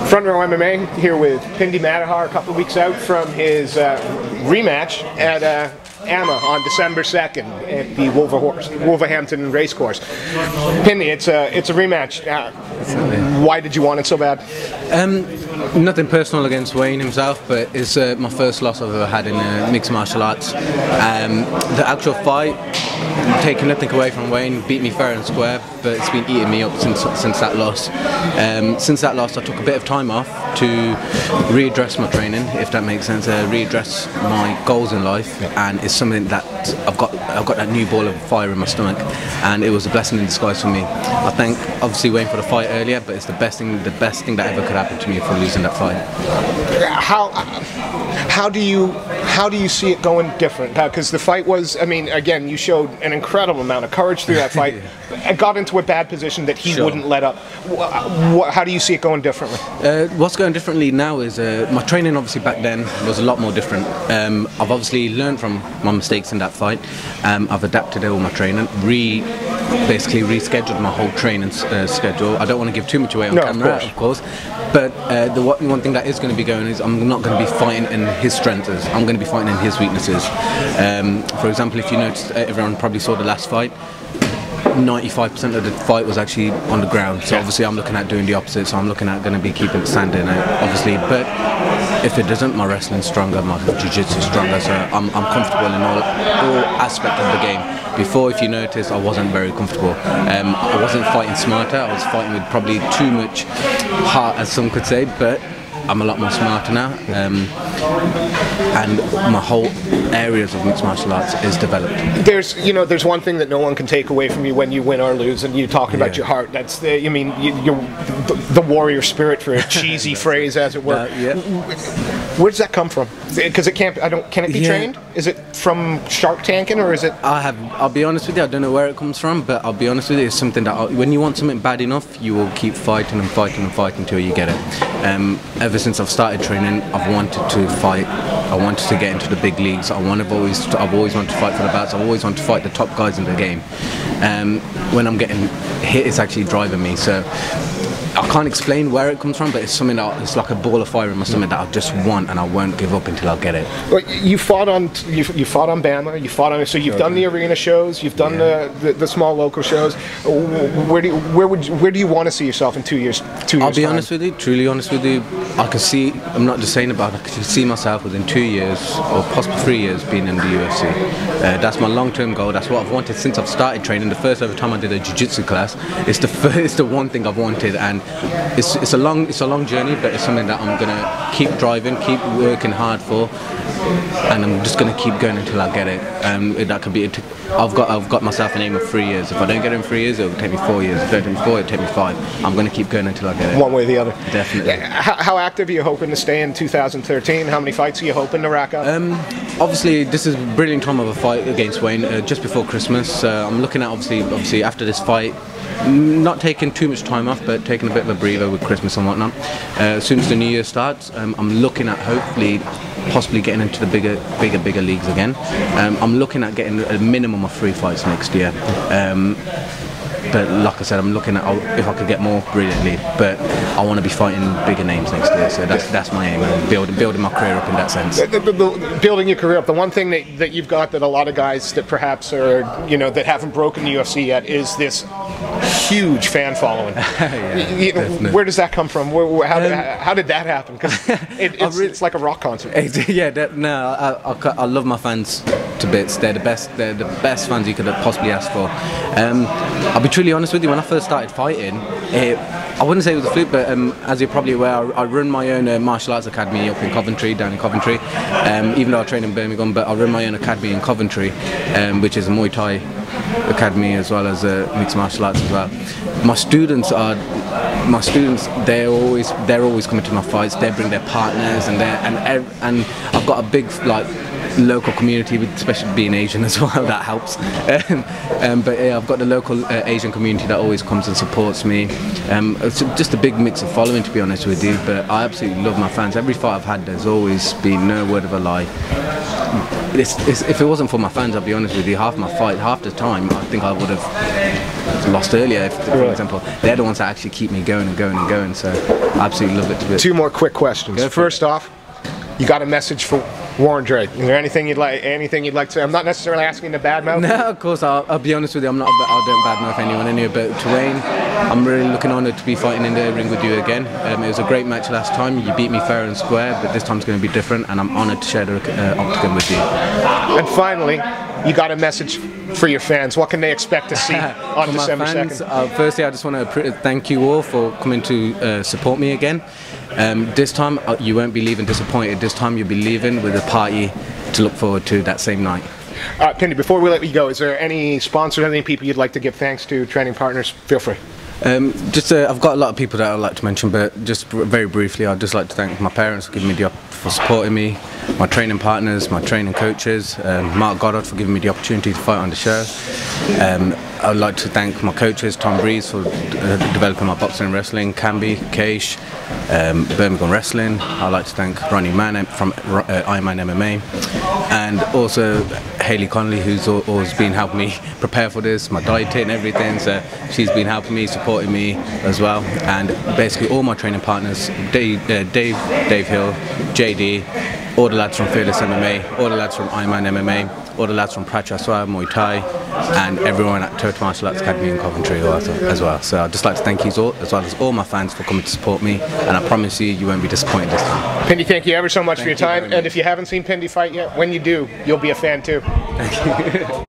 Front Row MMA here with Pindi Madahar, a couple of weeks out from his rematch at AMMA on December 2nd at the Wolverhampton Racecourse. Pindi, it's a rematch. Why did you want it so bad? Nothing personal against Wayne himself, but it's my first loss I've ever had in mixed martial arts. The actual fight, taking nothing away from Wayne, beat me fair and square, but it's been eating me up since that loss. Since that loss, I took a bit of time off to readdress my training, if that makes sense, readdress my goals in life, and it's something that I've got that new ball of fire in my stomach, and it was a blessing in disguise for me. I thank obviously Wayne for the fight earlier, but it's the best thing that ever could happen to me for losing that fight. How do you see it going different? Because the fight was, I mean, again, you showed an incredible amount of courage through that fight, and got into a bad position that he wouldn't let up. How do you see it going differently? What's going differently now is my training obviously back then was a lot more different. I've obviously learned from my mistakes in that fight. I've adapted all my training, basically rescheduled my whole training schedule. I don't want to give too much away on camera, of course, but the one thing that is going to be going is I'm not going to be fighting in his strengths, I'm going to be fighting in his weaknesses. For example, if you noticed, everyone probably saw the last fight, 95% of the fight was actually on the ground, so obviously I'm looking at doing the opposite, so I'm looking at going to be keeping standing out, obviously, but if it doesn't, my wrestling's stronger, my jiu-jitsu is stronger, so I'm comfortable in all aspects of the game. Before, if you notice, I wasn't very comfortable. I wasn't fighting smarter, I was fighting with probably too much heart, as some could say, but I'm a lot more smarter now, and my whole areas of mixed martial arts is developed. There's one thing that no one can take away from you when you win or lose, and you talking about your heart. That's you're the warrior spirit, for a cheesy phrase, as it were. Where does that come from? Because it can't. Can it be trained? Is it from Shark Tanking, or is it? I'll be honest with you. I don't know where it comes from, but I'll be honest with you. It's something that when you want something bad enough, you will keep fighting and fighting and fighting until you get it. Ever since I've started training, I've wanted to fight. I wanted to get into the big leagues. I've always wanted to fight for the belts. I've always wanted to fight the top guys in the game. When I'm getting hit, it's actually driving me. So I can't explain where it comes from, but it's something that it's like a ball of fire in my stomach that I just want, and I won't give up until I get it. Well, you fought on Bama. You fought on. So you've done the arena shows. You've done the small local shows. Where do you want to see yourself in 2 years? I'll be honest with you, truly honest with you. I can see. I'm not just saying about it. I can see myself within 2 years or possibly 3 years being in the UFC. That's my long-term goal. That's what I've wanted since I've started training. The first ever time I did a jiu-jitsu class, it's the one thing I've wanted, and it's a long journey, but it's something that I'm gonna keep driving, keep working hard for, and I'm just gonna keep going until I get it. That could be. I've got myself an aim of 3 years. If I don't get it in 3 years, it'll take me 4 years. If I don't take me 4, it'll take me 5. I'm gonna keep going until I get it. One way or the other. Definitely. How active are you hoping to stay in 2013? How many fights are you hoping to rack up? Obviously, this is a brilliant time of a fight against Wayne, just before Christmas. I'm looking at obviously after this fight, not taking too much time off, but taking a bit of a breather with Christmas and whatnot. As soon as the new year starts, I'm looking at hopefully possibly getting into the bigger leagues again. I'm looking at getting a minimum of 3 fights next year. But like I said, I'm looking at if I could get more, brilliantly. But I want to be fighting bigger names next year, so that's my aim. And building my career up in that sense. Building your career up. The one thing that you've got that a lot of guys that perhaps are that haven't broken the UFC yet is this huge fan following. Where does that come from? How did that happen? Because it's like a rock concert. I love my fans to bits. They're the best fans you could possibly ask for. I'll be truly honest with you, when I first started fighting, I wouldn't say it was a fluke, but as you're probably aware, I run my own martial arts academy up in Coventry, down in Coventry, even though I train in Birmingham, but I run my own academy in Coventry, which is a Muay Thai academy as well as mixed martial arts as well. My students, they're always coming to my fights. They bring their partners, and I've got a big local community, especially being Asian as well, that helps. But yeah, I've got the local Asian community that always comes and supports me. It's just a big mix of following, to be honest with you, but I absolutely love my fans. Every fight I've had, there's always been no word of a lie. If it wasn't for my fans, I'll be honest with you, half the time, I think I would have lost earlier, for example. They're the ones that actually keep me going and going and going, so I absolutely love it to bits. 2 more quick questions. First off, you got a message for Wayne Drake. Is there anything you'd like to say? I'm not necessarily asking to badmouth. No, of course, I'll be honest with you, I don't badmouth anyone anyway, but to Wayne, I'm really looking honoured to be fighting in the ring with you again. It was a great match last time. You beat me fair and square, but this time's going to be different, and I'm honoured to share the octagon with you. And finally, you got a message for your fans. What can they expect to see on December 2nd? Firstly, I just want to thank you all for coming to support me again. This time, you won't be leaving disappointed. This time, you'll be leaving with a party to look forward to that same night. Pindi, before we let you go, is there any sponsors, any people you'd like to give thanks to, training partners? Feel free. I've got a lot of people that I'd like to mention, but just very briefly, I'd just like to thank my parents for giving me for supporting me, my training partners, my training coaches, Mark Goddard for giving me the opportunity to fight on the show. I'd like to thank my coaches, Tom Breeze for developing my boxing and wrestling, Camby, Keish, Birmingham Wrestling. I'd like to thank Ronnie Mann from Ironman MMA, and also Hayley Connolly, who's always been helping me prepare for this, my dieting and everything, so she's been helping me, supporting me as well, and basically all my training partners, Dave Hill, JD, all the lads from Fearless MMA, all the lads from Ironman MMA, all the lads from Prachaswa, Muay Thai, and everyone at Total Martial Arts Academy in Coventry as well. So I'd just like to thank you all, as well as all my fans, for coming to support me, and I promise you, you won't be disappointed this time. Pindi, thank you ever so much for your time, and if you haven't seen Pindi fight yet, when you do, you'll be a fan too. Thank you.